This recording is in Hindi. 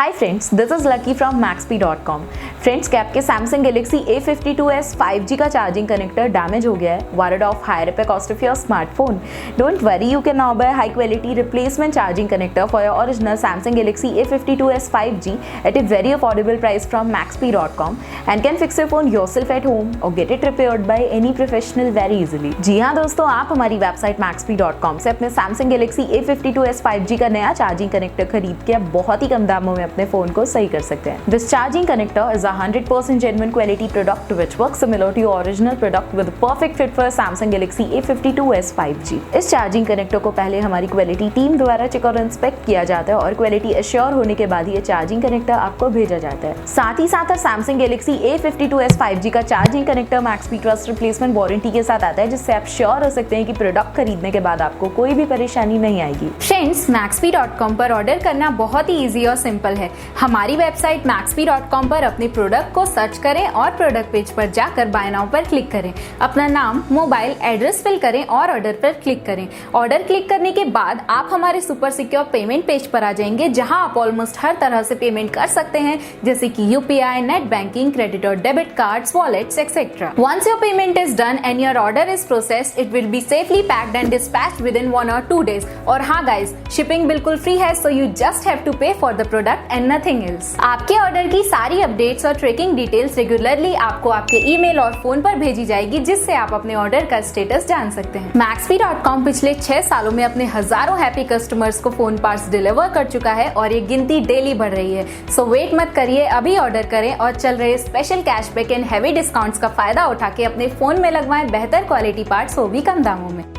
Hi friends, this is lucky from maxp.com। Friends, क्या आपके सैमसंग गैलेक्सी A52s 5G का चार्जिंग कनेक्टर डैमेज हो गया है? Worried of high repair cost of your smartphone? Don't worry, you can now buy high quality replacement charging connector for your original Samsung Galaxy A52s 5G at a very affordable price from maxp.com and can fix your phone yourself at home or get it repaired by any professional very easily। जी हाँ दोस्तों, आप हमारी वेबसाइट maxp.com से अपने Samsung Galaxy A52s 5G का नया चार्जिंग कनेक्टर खरीद के बहुत ही कम दामों में अपने फोन को सही कर सकते हैं। This charging connector is a 100% genuine quality product which works similar to your original product with a perfect fit for Samsung Galaxy A52s 5G। इस चार्जिंग कनेक्टर को पहले हमारी क्वालिटी टीम द्वारा चेक और इंस्पेक्ट किया जाता है और क्वालिटी एश्योर होने के बाद ये चार्जिंग कनेक्टर आपको भेजा जाता है। साथ ही साथ Samsung Galaxy A52s 5G का charging connector मैक्सपी trust replacement warranty के साथ आता है, जिससे आप श्योर हो सकते हैं कि प्रोडक्ट खरीदने के बाद आपको कोई भी परेशानी नहीं आएगी। फ्रेंड्स, maxp.com पर ऑर्डर करना बहुत ही इजी और सिंपल है। हमारी वेबसाइट maxp.com पर अपने प्रोडक्ट को सर्च करें और प्रोडक्ट पेज पर जाकर बाय नाउ पर क्लिक करें। अपना नाम, मोबाइल, एड्रेस फिल करें और ऑर्डर पर क्लिक करें। ऑर्डर क्लिक करने के बाद आप हमारे सुपर सिक्योर पेमेंट पेज पर आ जाएंगे, जहां आप ऑलमोस्ट हर तरह से पेमेंट कर सकते हैं, जैसे कि UPI, नेट बैंकिंग, क्रेडिट और debit cards, wallets etcetera. Once your payment is done and your order is processed, it will be safely packed and dispatched within 1 or 2 days। और हाँ गाइज, शिपिंग बिल्कुल फ्री है, so you just have to pay for the product and nothing else। आपके ऑर्डर की सारी अपडेट्स और ट्रैकिंग डिटेल्स रेगुलरली आपको आपके ईमेल और फोन पर भेजी जाएगी, जिससे आप अपने ऑर्डर का स्टेटस जान सकते हैं। maxp.com पिछले 6 सालों में अपने हजारों हैप्पी कस्टमर्स को फोन पार्ट्स डिलीवर कर चुका है और ये गिनती डेली बढ़ रही है। सो वेट मत करिए, अभी ऑर्डर करें और चल रहे special cashback and heavy discounts का फायदा उठा के अपने फोन में लगवाएं बेहतर क्वालिटी पार्ट्स, वो भी कम दामों में।